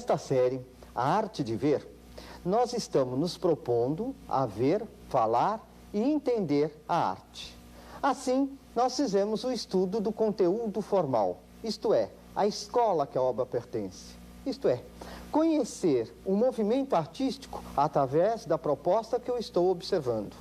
Nesta série, A Arte de Ver, nós estamos nos propondo a ver, falar e entender a arte. Assim, nós fizemos o estudo do conteúdo formal, isto é, a escola que a obra pertence. Isto é, conhecer o movimento artístico através da proposta que eu estou observando.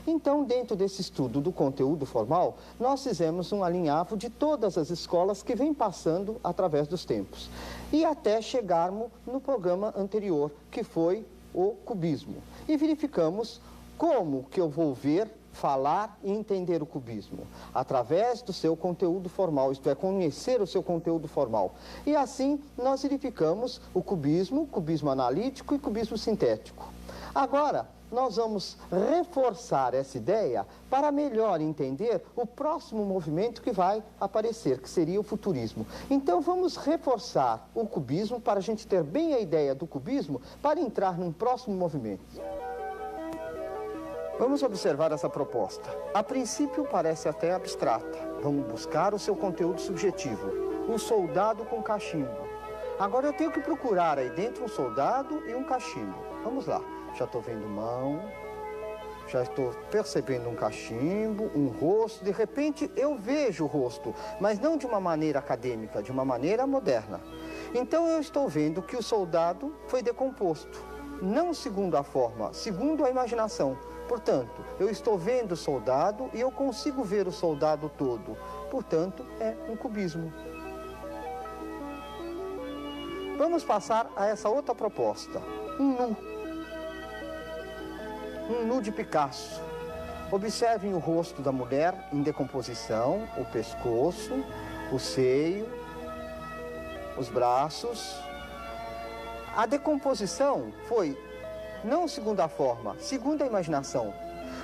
Então, dentro desse estudo do conteúdo formal, nós fizemos um alinhavo de todas as escolas que vêm passando através dos tempos. E até chegarmos no programa anterior, que foi o cubismo. E verificamos como que eu vou ver, falar e entender o cubismo, através do seu conteúdo formal, isto é, conhecer o seu conteúdo formal. E assim, nós verificamos o cubismo analítico e cubismo sintético. Agora, nós vamos reforçar essa ideia para melhor entender o próximo movimento que vai aparecer, que seria o futurismo. Então vamos reforçar o cubismo para a gente ter bem a ideia do cubismo para entrar num próximo movimento. Vamos observar essa proposta. A princípio parece até abstrata. Vamos buscar o seu conteúdo subjetivo. O soldado com cachimbo. Agora eu tenho que procurar aí dentro um soldado e um cachimbo. Vamos lá. Já estou vendo mão, já estou percebendo um cachimbo, um rosto. De repente eu vejo o rosto, mas não de uma maneira acadêmica, de uma maneira moderna. Então eu estou vendo que o soldado foi decomposto, não segundo a forma, segundo a imaginação. Portanto, eu estou vendo o soldado e eu consigo ver o soldado todo. Portanto, é um cubismo. Vamos passar a essa outra proposta, um nu. Um nu de Picasso. Observem o rosto da mulher em decomposição, o pescoço, o seio, os braços. A decomposição foi não segundo a forma, segundo a imaginação.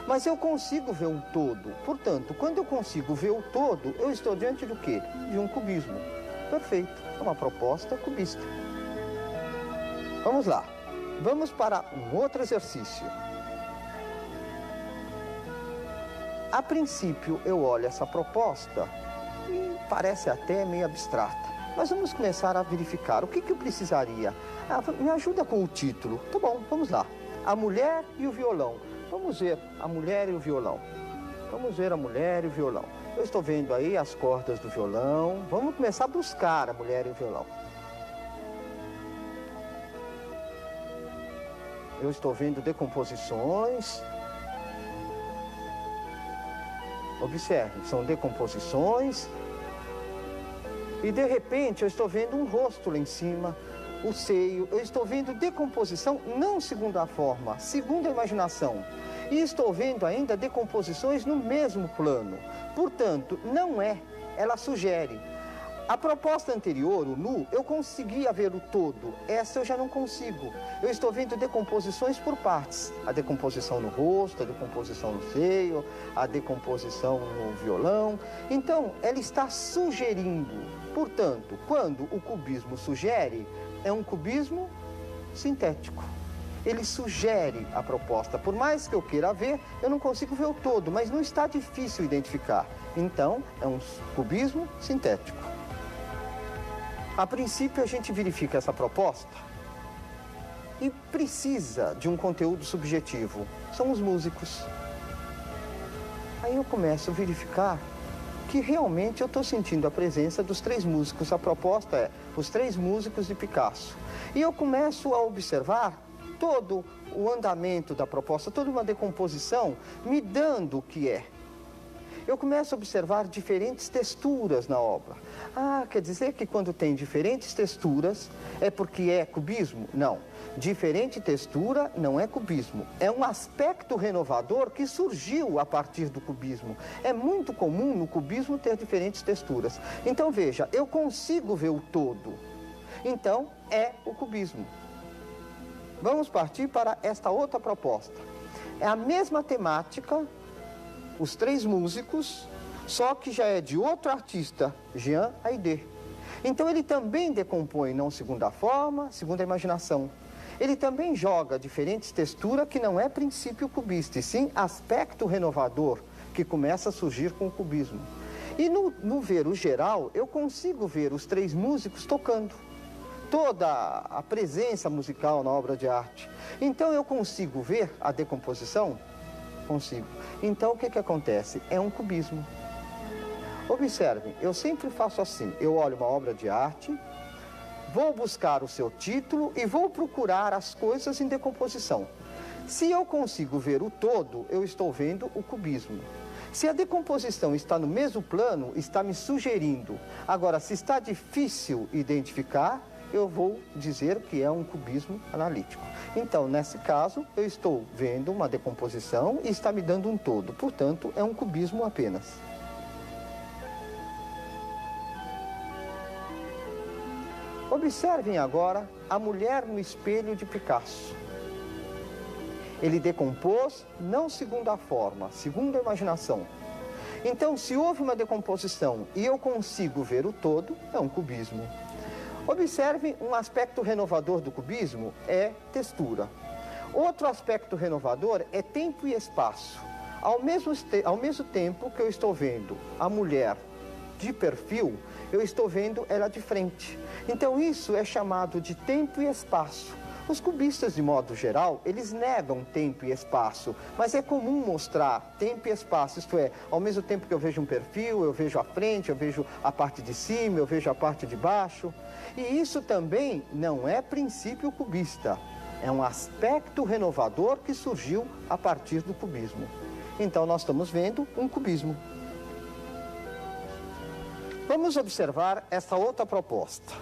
Mas eu consigo ver um todo. Portanto, quando eu consigo ver o todo, eu estou diante do quê? De um cubismo. Perfeito. É uma proposta cubista. Vamos lá. Vamos para um outro exercício. A princípio, eu olho essa proposta e parece até meio abstrata. Mas vamos começar a verificar o que eu precisaria. Me ajuda com o título. Tá bom, vamos lá. A mulher e o violão. Vamos ver a mulher e o violão. Vamos ver a mulher e o violão. Eu estou vendo aí as cordas do violão. Vamos começar a buscar a mulher e o violão. Eu estou vendo decomposições. Observe, são decomposições. E de repente eu estou vendo um rosto lá em cima, o seio. Eu estou vendo decomposição não segundo a forma, segundo a imaginação. E estou vendo ainda decomposições no mesmo plano. Portanto, não é, ela sugere. A proposta anterior, o nu, eu conseguia ver o todo. Essa eu já não consigo. Eu estou vendo decomposições por partes. A decomposição no rosto, a decomposição no seio, a decomposição no violão. Então, ela está sugerindo. Portanto, quando o cubismo sugere, é um cubismo sintético. Ele sugere a proposta. Por mais que eu queira ver, eu não consigo ver o todo, mas não está difícil identificar. Então, é um cubismo sintético. A princípio, a gente verifica essa proposta e precisa de um conteúdo subjetivo. São os músicos. Aí eu começo a verificar que realmente eu estou sentindo a presença dos três músicos. A proposta é os três músicos de Picasso. E eu começo a observar todo o andamento da proposta, toda uma decomposição, me dando o que é. Eu começo a observar diferentes texturas na obra. Ah, quer dizer que quando tem diferentes texturas é porque é cubismo? Não. Diferente textura não é cubismo. É um aspecto renovador que surgiu a partir do cubismo. É muito comum no cubismo ter diferentes texturas. Então veja, eu consigo ver o todo. Então é o cubismo. Vamos partir para esta outra proposta. É a mesma temática, os três músicos, só que já é de outro artista, Jean Haidé. Então ele também decompõe não segundo a forma, segundo a imaginação. Ele também joga diferentes texturas que não é princípio cubista, e sim aspecto renovador que começa a surgir com o cubismo. E no ver o geral, eu consigo ver os três músicos tocando. toda a presença musical na obra de arte. Então eu consigo ver a decomposição? Consigo. Então o que acontece? É um cubismo. Observem, eu sempre faço assim, eu olho uma obra de arte, vou buscar o seu título e vou procurar as coisas em decomposição. Se eu consigo ver o todo, eu estou vendo o cubismo. Se a decomposição está no mesmo plano, está me sugerindo. Agora, se está difícil identificar, eu vou dizer que é um cubismo analítico. Então, nesse caso, eu estou vendo uma decomposição e está me dando um todo. Portanto, é um cubismo apenas. Observem agora a mulher no espelho de Picasso. Ele decompôs não segundo a forma, segundo a imaginação. Então, se houve uma decomposição e eu consigo ver o todo, é um cubismo. Observem, um aspecto renovador do cubismo é textura. Outro aspecto renovador é tempo e espaço. Ao mesmo tempo que eu estou vendo a mulher de perfil, eu estou vendo ela de frente. Então isso é chamado de tempo e espaço. Os cubistas, de modo geral, eles negam tempo e espaço, mas é comum mostrar tempo e espaço, isto é, ao mesmo tempo que eu vejo um perfil, eu vejo a frente, eu vejo a parte de cima, eu vejo a parte de baixo. E isso também não é princípio cubista, é um aspecto renovador que surgiu a partir do cubismo. Então nós estamos vendo um cubismo. Vamos observar essa outra proposta.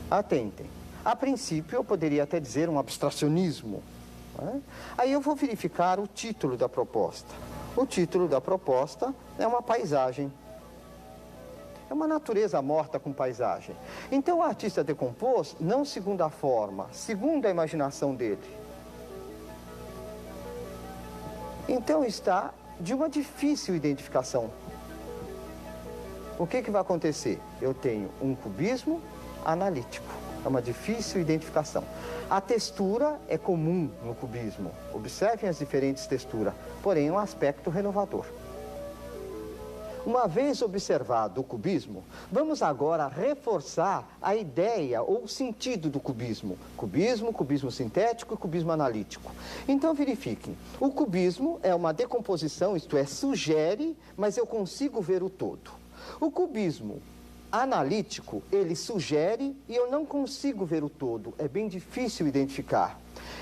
Atentem. A princípio, eu poderia até dizer um abstracionismo. Né? Aí eu vou verificar o título da proposta. O título da proposta é uma paisagem. É uma natureza morta com paisagem. Então o artista decompôs não segundo a forma, segundo a imaginação dele. Então está de uma difícil identificação. O que vai acontecer? Eu tenho um cubismo analítico. É uma difícil identificação. A textura é comum no cubismo. Observem as diferentes texturas, porém é um aspecto renovador. Uma vez observado o cubismo, vamos agora reforçar a ideia ou o sentido do cubismo. Cubismo sintético e cubismo analítico. Então verifiquem, o cubismo é uma decomposição, isto é, sugere, mas eu consigo ver o todo. O cubismo analítico, ele sugere e eu não consigo ver o todo, é bem difícil identificar.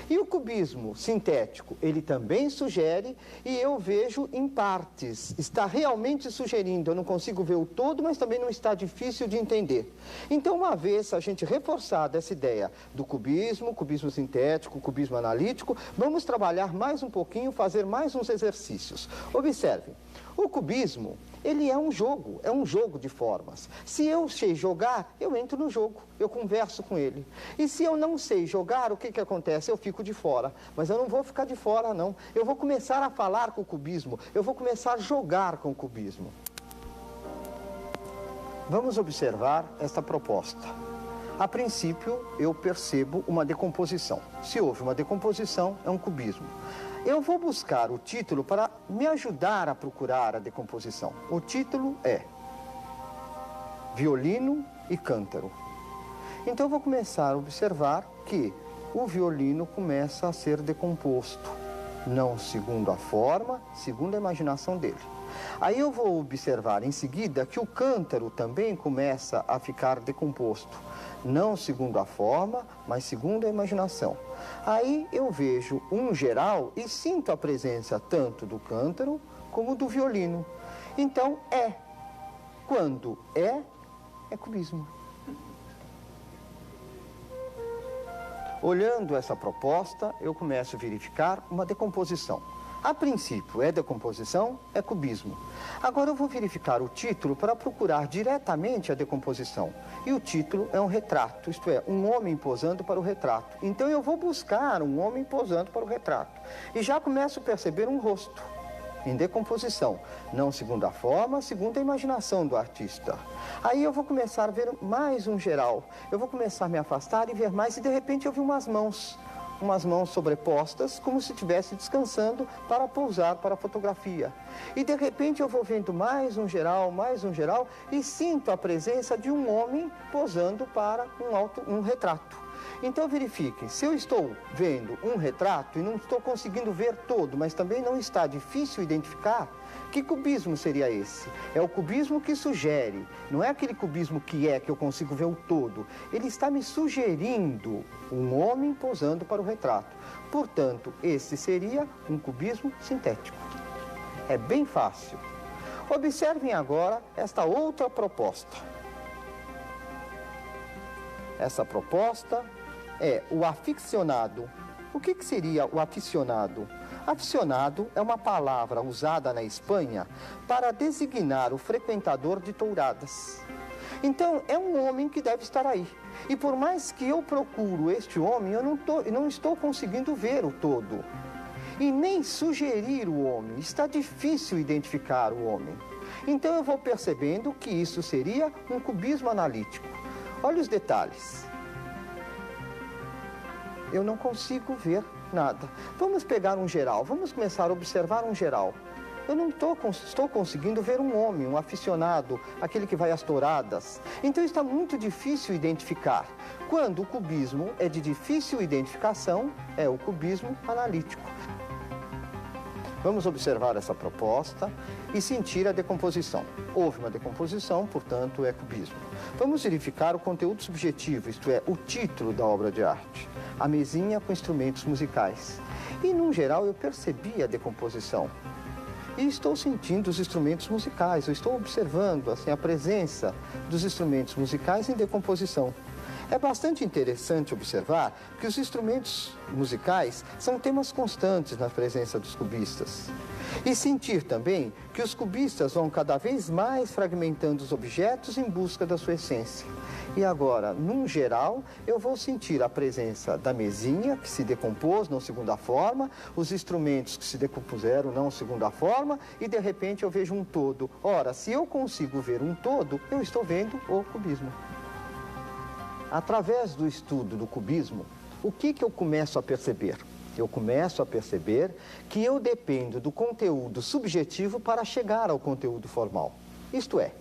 E o cubismo sintético, ele também sugere e eu vejo em partes, está realmente sugerindo, eu não consigo ver o todo, mas também não está difícil de entender. Então, uma vez a gente reforçada essa ideia do cubismo sintético, cubismo analítico, vamos trabalhar mais um pouquinho, fazer mais uns exercícios. Observem, o cubismo, ele é um jogo de formas. Se eu sei jogar, eu entro no jogo, eu converso com ele. E se eu não sei jogar, o que acontece? Eu fico de fora. Mas eu não vou ficar de fora, não. Eu vou começar a falar com o cubismo, eu vou começar a jogar com o cubismo. Vamos observar esta proposta. A princípio, eu percebo uma decomposição. Se houve uma decomposição, é um cubismo. Eu vou buscar o título para me ajudar a procurar a decomposição. O título é Violino e Cântaro. Então eu vou começar a observar que o violino começa a ser decomposto, não segundo a forma, segundo a imaginação dele. Aí eu vou observar em seguida que o cântaro também começa a ficar decomposto, não segundo a forma, mas segundo a imaginação. Aí eu vejo um geral e sinto a presença tanto do cântaro como do violino. Então quando é cubismo. Olhando essa proposta, eu começo a verificar uma decomposição. A princípio, é decomposição, é cubismo. Agora eu vou verificar o título para procurar diretamente a decomposição. E o título é um retrato, isto é, um homem posando para o retrato. Então eu vou buscar um homem posando para o retrato. E já começo a perceber um rosto em decomposição. Não segundo a forma, segundo a imaginação do artista. Aí eu vou começar a ver mais um geral. Eu vou começar a me afastar e ver mais, e de repente eu vi umas mãos. umas mãos sobrepostas, como se estivesse descansando para pousar para a fotografia. E de repente eu vou vendo mais um geral, e sinto a presença de um homem posando para um retrato. Então verifiquem, se eu estou vendo um retrato e não estou conseguindo ver todo, mas também não está difícil identificar, que cubismo seria esse? É o cubismo que sugere, não é aquele cubismo que eu consigo ver o todo. Ele está me sugerindo um homem posando para o retrato. Portanto, esse seria um cubismo sintético. É bem fácil. Observem agora esta outra proposta. Essa proposta é o aficionado. O que seria o aficionado? Aficionado é uma palavra usada na Espanha para designar o frequentador de touradas. Então, é um homem que deve estar aí. E por mais que eu procuro este homem, eu não estou conseguindo ver o todo. E nem sugerir o homem. Está difícil identificar o homem. Então, eu vou percebendo que isso seria um cubismo analítico. Olha os detalhes. Eu não consigo ver nada. Vamos pegar um geral, vamos começar a observar um geral. Eu não estou conseguindo ver um homem, um aficionado, aquele que vai às touradas. Então está muito difícil identificar. Quando o cubismo é de difícil identificação, é o cubismo analítico. Vamos observar essa proposta e sentir a decomposição. Houve uma decomposição, portanto, é cubismo. Vamos verificar o conteúdo subjetivo, isto é, o título da obra de arte. A mesinha com instrumentos musicais. E, num geral, eu percebi a decomposição. E estou sentindo os instrumentos musicais, eu estou observando assim, a presença dos instrumentos musicais em decomposição. É bastante interessante observar que os instrumentos musicais são temas constantes na presença dos cubistas. E sentir também que os cubistas vão cada vez mais fragmentando os objetos em busca da sua essência. E agora, num geral, eu vou sentir a presença da mesinha, que se decompôs, não segundo a forma, os instrumentos que se decompuseram, não segundo a forma, e de repente eu vejo um todo. Ora, se eu consigo ver um todo, eu estou vendo o cubismo. Através do estudo do cubismo, o que eu começo a perceber? Eu começo a perceber que eu dependo do conteúdo subjetivo para chegar ao conteúdo formal. Isto é,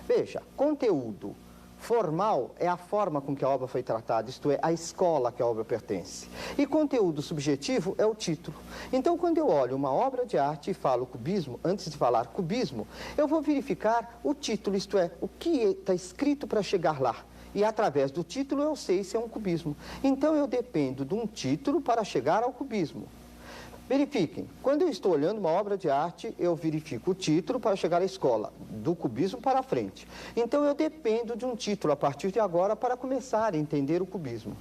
veja, conteúdo formal é a forma com que a obra foi tratada, isto é, a escola que a obra pertence. E conteúdo subjetivo é o título. Então, quando eu olho uma obra de arte e falo cubismo, antes de falar cubismo, eu vou verificar o título, isto é, o que está escrito para chegar lá. E através do título eu sei se é um cubismo. Então eu dependo de um título para chegar ao cubismo. Verifiquem, quando eu estou olhando uma obra de arte, eu verifico o título para chegar à escola, do cubismo para frente. Então eu dependo de um título a partir de agora para começar a entender o cubismo.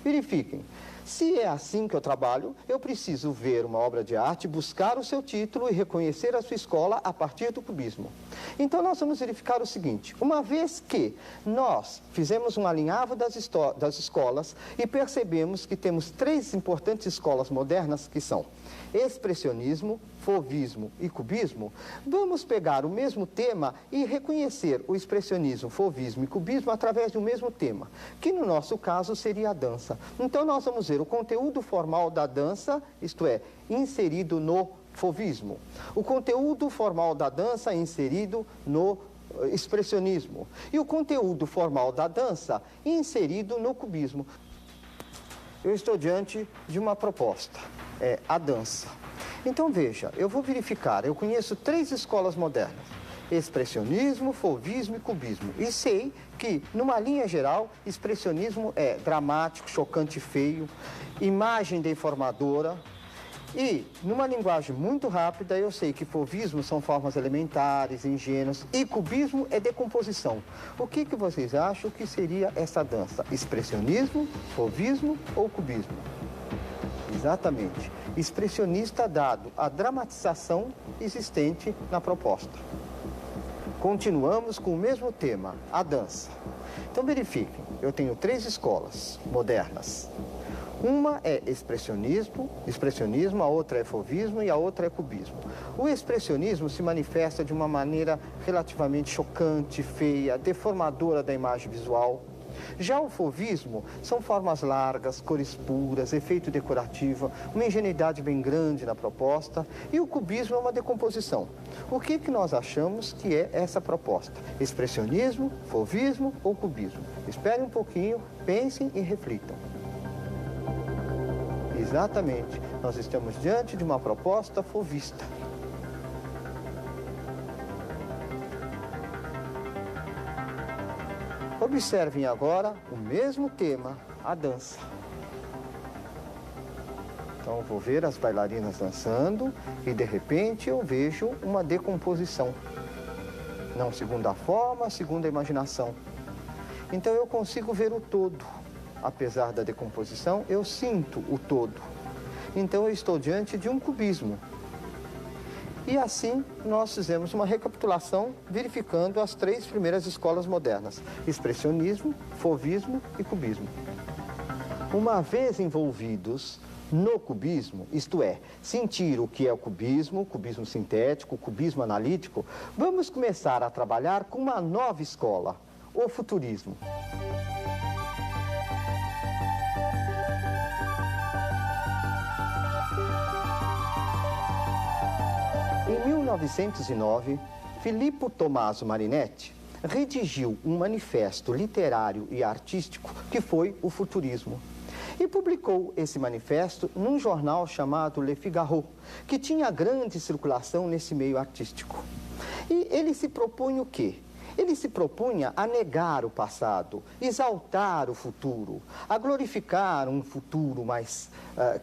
Verifiquem, se é assim que eu trabalho, eu preciso ver uma obra de arte, buscar o seu título e reconhecer a sua escola a partir do cubismo. Então nós vamos verificar o seguinte, uma vez que nós fizemos um alinhavo das escolas e percebemos que temos 3 importantes escolas modernas que são expressionismo, fauvismo e cubismo, vamos pegar o mesmo tema e reconhecer o expressionismo, fauvismo e cubismo através de um mesmo tema, que no nosso caso seria a dança. Então nós vamos ver o conteúdo formal da dança, isto é, inserido no fauvismo. O conteúdo formal da dança inserido no expressionismo. E o conteúdo formal da dança inserido no cubismo. Eu estou diante de uma proposta, é a dança. Então veja, eu vou verificar, eu conheço 3 escolas modernas, expressionismo, fauvismo e cubismo. E sei que, numa linha geral, expressionismo é dramático, chocante e feio, imagem deformadora. E, numa linguagem muito rápida, eu sei que fauvismo são formas elementares, ingênuas, e cubismo é decomposição. O que vocês acham que seria essa dança? Expressionismo, fauvismo ou cubismo? Exatamente. Expressionista dado a dramatização existente na proposta. Continuamos com o mesmo tema, a dança. Então verifiquem, eu tenho 3 escolas modernas. Uma é expressionismo, a outra é fauvismo e a outra é cubismo. O expressionismo se manifesta de uma maneira relativamente chocante, feia, deformadora da imagem visual. Já o fauvismo são formas largas, cores puras, efeito decorativo, uma ingenuidade bem grande na proposta. E o cubismo é uma decomposição. O que nós achamos que é essa proposta? Expressionismo, fauvismo ou cubismo? Esperem um pouquinho, pensem e reflitam. Exatamente, nós estamos diante de uma proposta fauvista. Observem agora o mesmo tema, a dança. Então, eu vou ver as bailarinas dançando e, de repente, eu vejo uma decomposição. Não segundo a forma, segundo a imaginação. Então, eu consigo ver o todo. Apesar da decomposição, eu sinto o todo. Então, eu estou diante de um cubismo. E assim, nós fizemos uma recapitulação verificando as 3 primeiras escolas modernas: expressionismo, fauvismo e cubismo. Uma vez envolvidos no cubismo, isto é, sentir o que é o cubismo sintético, cubismo analítico, vamos começar a trabalhar com uma nova escola, o futurismo. Em 1909, Filippo Tommaso Marinetti redigiu um manifesto literário e artístico que foi o futurismo. E publicou esse manifesto num jornal chamado Le Figaro, que tinha grande circulação nesse meio artístico. E ele se propunha o quê? Ele se propunha a negar o passado, exaltar o futuro, a glorificar um futuro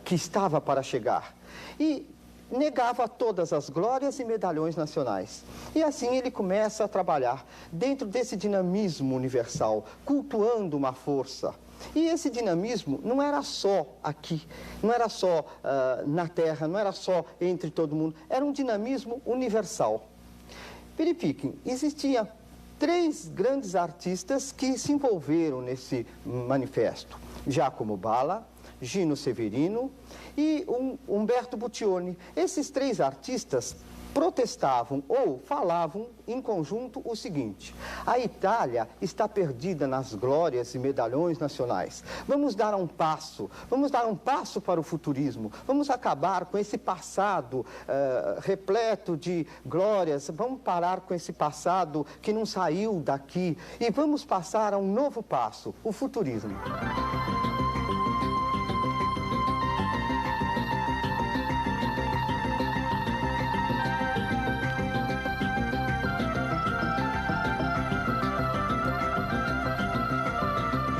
que estava para chegar. E negava todas as glórias e medalhões nacionais. E assim ele começa a trabalhar dentro desse dinamismo universal, cultuando uma força. E esse dinamismo não era só aqui, não era só na Terra, não era só entre todo mundo, era um dinamismo universal. Verifiquem, existiam 3 grandes artistas que se envolveram nesse manifesto: Giacomo Balla, Gino Severino e Umberto Buttioni. Esses 3 artistas protestavam ou falavam em conjunto o seguinte: a Itália está perdida nas glórias e medalhões nacionais. Vamos dar um passo para o futurismo, vamos acabar com esse passado repleto de glórias, vamos parar com esse passado que não saiu daqui e vamos passar a um novo passo, o futurismo.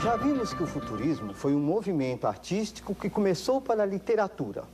Já vimos que o futurismo foi um movimento artístico que começou pela literatura.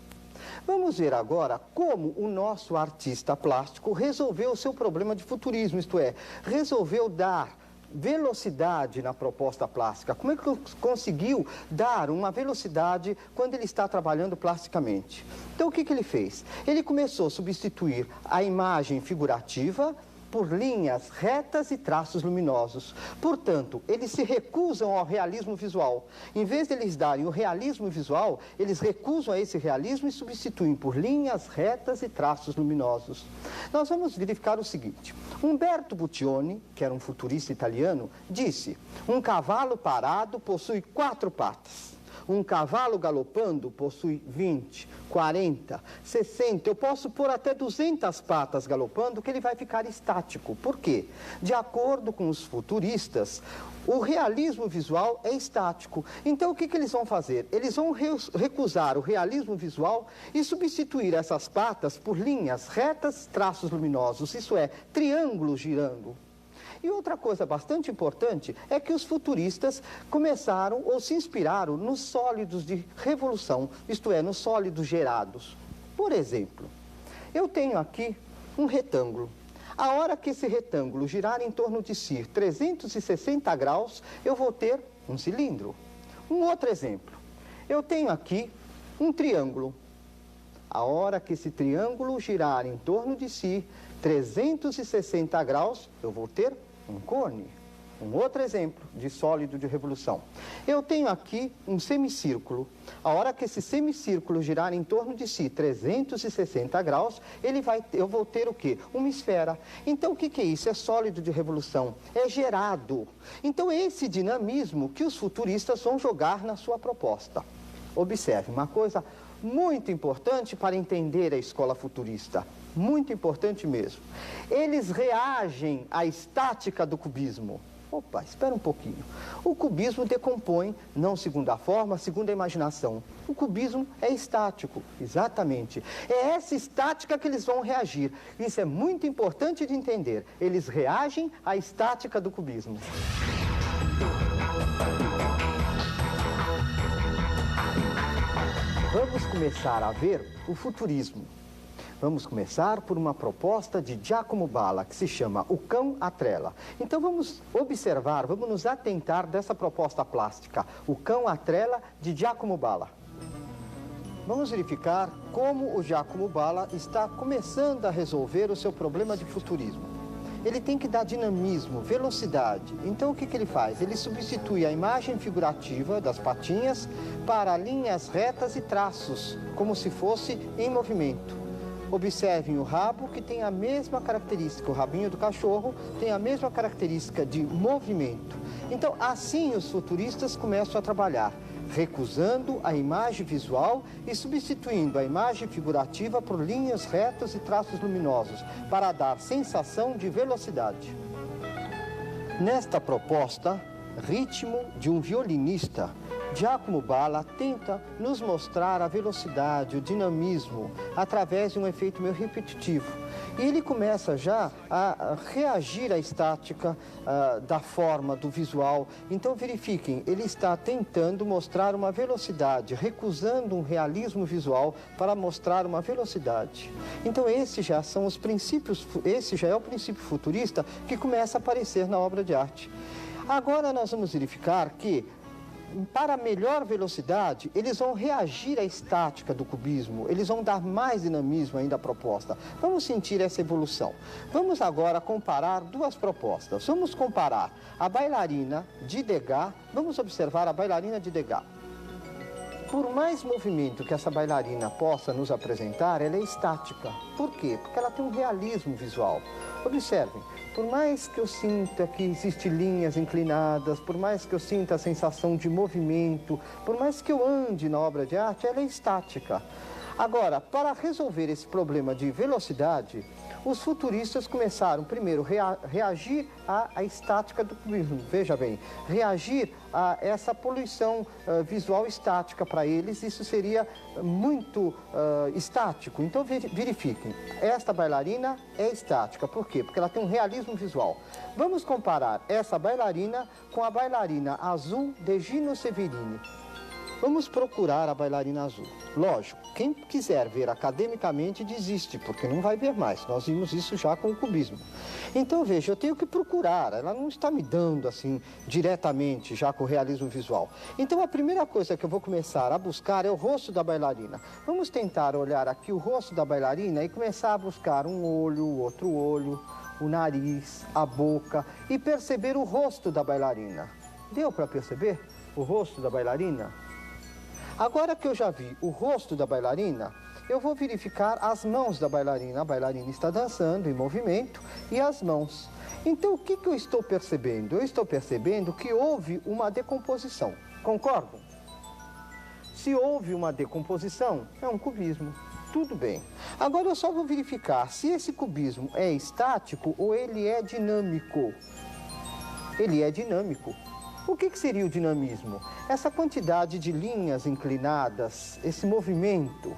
Vamos ver agora como o nosso artista plástico resolveu o seu problema de futurismo, isto é, resolveu dar velocidade na proposta plástica. Como é que ele conseguiu dar uma velocidade quando ele está trabalhando plasticamente? Então, o que ele fez? Ele começou a substituir a imagem figurativa por linhas retas e traços luminosos. Portanto, eles se recusam ao realismo visual. Em vez de eles darem o realismo visual, eles recusam a esse realismo e substituem por linhas retas e traços luminosos. Nós vamos verificar o seguinte: Umberto Buttioni, que era um futurista italiano, disse: um cavalo parado possui 4 patas. Um cavalo galopando possui 20, 40, 60, eu posso pôr até 200 patas galopando, que ele vai ficar estático. Por quê? De acordo com os futuristas, o realismo visual é estático. Então, o que eles vão fazer? Eles vão recusar o realismo visual e substituir essas patas por linhas retas, traços luminosos, isso é, triângulos girando. E outra coisa bastante importante é que os futuristas começaram ou se inspiraram nos sólidos de revolução, isto é, nos sólidos gerados. Por exemplo, eu tenho aqui um retângulo. A hora que esse retângulo girar em torno de si 360 graus, eu vou ter um cilindro. Um outro exemplo, eu tenho aqui um triângulo. A hora que esse triângulo girar em torno de si 360 graus, eu vou ter um cone. um outro exemplo de sólido de revolução. Eu tenho aqui um semicírculo. A hora que esse semicírculo girar em torno de si 360 graus, eu vou ter o quê? Uma esfera. Então, o que é isso? É sólido de revolução. É gerado. Então, esse dinamismo que os futuristas vão jogar na sua proposta. Observe, uma coisa muito importante para entender a escola futurista. Muito importante mesmo. Eles reagem à estática do cubismo. Opa, espera um pouquinho. O cubismo decompõe, não segundo a forma, segundo a imaginação. O cubismo é estático, exatamente. É essa estática que eles vão reagir. Isso é muito importante de entender. Eles reagem à estática do cubismo. Vamos começar a ver o futurismo. Vamos começar por uma proposta de Giacomo Balla, que se chama O Cão à Trela. Então vamos observar, vamos nos atentar dessa proposta plástica, O Cão à Trela, de Giacomo Balla. Vamos verificar como o Giacomo Balla está começando a resolver o seu problema de futurismo. Ele tem que dar dinamismo, velocidade. Então o que ele faz? Ele substitui a imagem figurativa das patinhas para linhas retas e traços, como se fosse em movimento. Observem o rabo, que tem a mesma característica, o rabinho do cachorro tem a mesma característica de movimento. Então, assim os futuristas começam a trabalhar, recusando a imagem visual e substituindo a imagem figurativa por linhas retas e traços luminosos, para dar sensação de velocidade. Nesta proposta, Ritmo de um Violinista, Giacomo Balla tenta nos mostrar a velocidade, o dinamismo, através de um efeito meio repetitivo. E ele começa já a reagir à estática da forma, do visual. Então, verifiquem, ele está tentando mostrar uma velocidade, recusando um realismo visual para mostrar uma velocidade. Então, esses já são os princípios, esse já é o princípio futurista que começa a aparecer na obra de arte. Agora, nós vamos verificar que, para melhor velocidade, eles vão reagir à estática do cubismo, eles vão dar mais dinamismo ainda à proposta. Vamos sentir essa evolução. Vamos agora comparar duas propostas. Vamos comparar a bailarina de Degas, vamos observar a bailarina de Degas. Por mais movimento que essa bailarina possa nos apresentar, ela é estática. Por quê? Porque ela tem um realismo visual. Observem, por mais que eu sinta que existem linhas inclinadas, por mais que eu sinta a sensação de movimento, por mais que eu ande na obra de arte, ela é estática. Agora, para resolver esse problema de velocidade, os futuristas começaram primeiro a reagir à estática do cubismo. Veja bem, reagir a essa poluição visual estática para eles, isso seria muito estático. Então verifiquem, esta bailarina é estática. Por quê? Porque ela tem um realismo visual. Vamos comparar essa bailarina com a bailarina azul de Gino Severini. Vamos procurar a bailarina azul. Lógico, quem quiser ver academicamente desiste, porque não vai ver mais. Nós vimos isso já com o cubismo. Então, veja, eu tenho que procurar. Ela não está me dando, assim, diretamente, já com o realismo visual. Então, a primeira coisa que eu vou começar a buscar é o rosto da bailarina. Vamos tentar olhar aqui o rosto da bailarina e começar a buscar um olho, o outro olho, o nariz, a boca e perceber o rosto da bailarina. Deu para perceber o rosto da bailarina? Agora que eu já vi o rosto da bailarina, eu vou verificar as mãos da bailarina. A bailarina está dançando em movimento e as mãos. Então, o que eu estou percebendo? Eu estou percebendo que houve uma decomposição. Concordam? Se houve uma decomposição, é um cubismo. Tudo bem. Agora eu só vou verificar se esse cubismo é estático ou ele é dinâmico. Ele é dinâmico. O que seria o dinamismo? Essa quantidade de linhas inclinadas, esse movimento.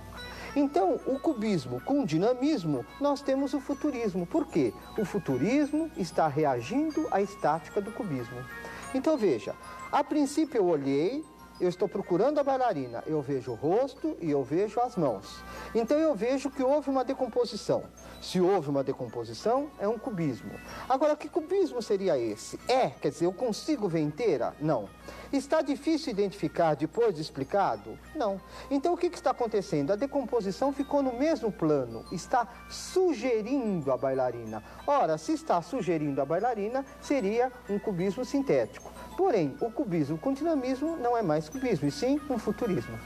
Então, o cubismo com dinamismo, nós temos o futurismo. Por quê? O futurismo está reagindo à estática do cubismo. Então, veja, a princípio eu olhei, eu estou procurando a bailarina, eu vejo o rosto e eu vejo as mãos. Então eu vejo que houve uma decomposição. Se houve uma decomposição, é um cubismo. Agora, que cubismo seria esse? Quer dizer, eu consigo ver inteira? Não. Está difícil identificar depois de explicado? Não. Então, o que está acontecendo? A decomposição ficou no mesmo plano, está sugerindo a bailarina. Ora, se está sugerindo a bailarina, seria um cubismo sintético. Porém, o cubismo com dinamismo não é mais cubismo, e sim um futurismo.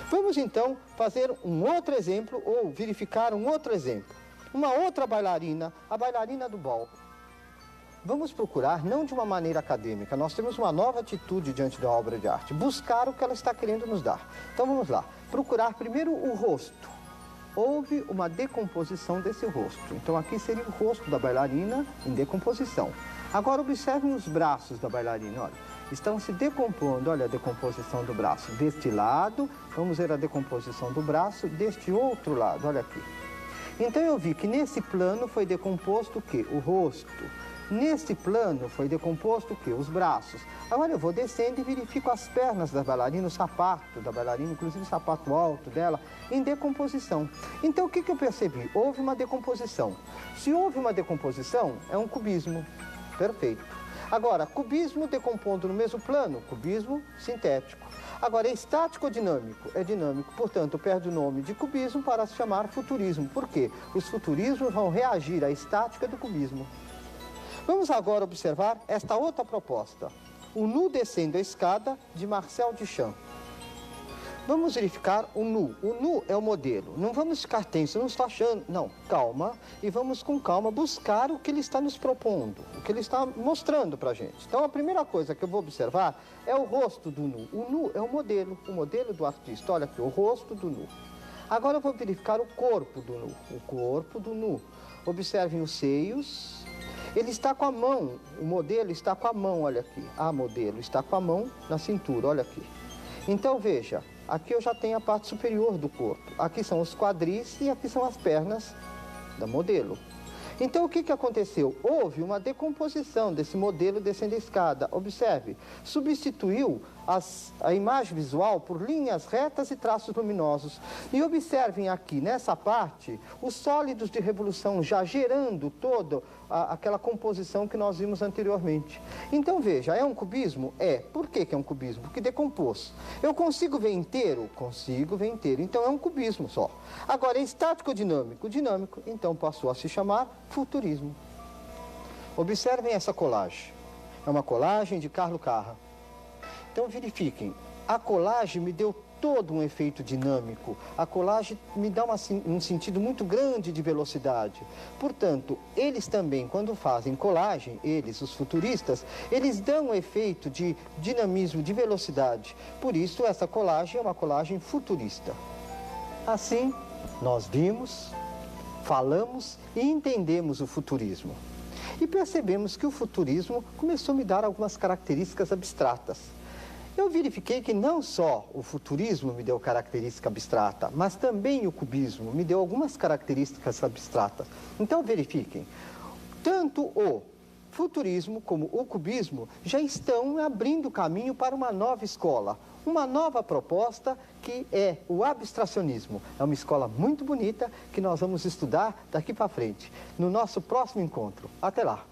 Vamos, então, fazer um outro exemplo, ou verificar um outro exemplo. Uma outra bailarina, a bailarina do ball. Vamos procurar, não de uma maneira acadêmica, nós temos uma nova atitude diante da obra de arte, buscar o que ela está querendo nos dar. Então vamos lá, procurar primeiro o rosto. Houve uma decomposição desse rosto, então aqui seria o rosto da bailarina em decomposição. Agora observem os braços da bailarina, olha, estão se decompondo, olha a decomposição do braço deste lado, vamos ver a decomposição do braço deste outro lado, olha aqui. Então eu vi que nesse plano foi decomposto o quê? O rosto. Neste plano foi decomposto o quê? Os braços. Agora eu vou descendo e verifico as pernas da bailarina, o sapato da bailarina, inclusive o sapato alto dela, em decomposição. Então o que eu percebi? Houve uma decomposição. Se houve uma decomposição, é um cubismo. Perfeito. Agora, cubismo decompondo no mesmo plano, cubismo sintético. Agora, é estático ou dinâmico? É dinâmico, portanto, perde o nome de cubismo para se chamar futurismo. Por quê? Os futurismos vão reagir à estática do cubismo. Vamos agora observar esta outra proposta. O nu descendo a escada, de Marcel Duchamp. Vamos verificar o nu. O nu é o modelo. Não vamos ficar tenso, não estou achando. Não, calma. E vamos com calma buscar o que ele está nos propondo, o que ele está mostrando para a gente. Então, a primeira coisa que eu vou observar é o rosto do nu. O nu é o modelo do artista. Olha aqui, o rosto do nu. Agora eu vou verificar o corpo do nu. O corpo do nu. Observem os seios. Ele está com a mão, o modelo está com a mão, olha aqui. A modelo está com a mão na cintura, olha aqui. Então, veja, aqui eu já tenho a parte superior do corpo. Aqui são os quadris e aqui são as pernas da modelo. Então, o que aconteceu? Houve uma decomposição desse modelo descendo a escada. Observe, substituiu a imagem visual por linhas retas e traços luminosos. E observem aqui, nessa parte, os sólidos de revolução já gerando toda aquela composição que nós vimos anteriormente. Então, veja, é um cubismo? É. Por que é um cubismo? Porque decompôs. Eu consigo ver inteiro? Consigo ver inteiro. Então, é um cubismo só. Agora, é estático ou dinâmico? Dinâmico. Então, passou a se chamar futurismo. Observem essa colagem. É uma colagem de Carlo Carra. Então, verifiquem, a colagem me deu todo um efeito dinâmico. A colagem me dá um sentido muito grande de velocidade. Portanto, eles também, quando fazem colagem, eles, os futuristas, eles dão um efeito de dinamismo, de velocidade. Por isso, essa colagem é uma colagem futurista. Assim, nós vimos, falamos e entendemos o futurismo. E percebemos que o futurismo começou a me dar algumas características abstratas. Eu verifiquei que não só o futurismo me deu característica abstrata, mas também o cubismo me deu algumas características abstratas. Então, verifiquem, tanto o futurismo como o cubismo já estão abrindo caminho para uma nova escola, uma nova proposta que é o abstracionismo. É uma escola muito bonita que nós vamos estudar daqui para frente, no nosso próximo encontro. Até lá!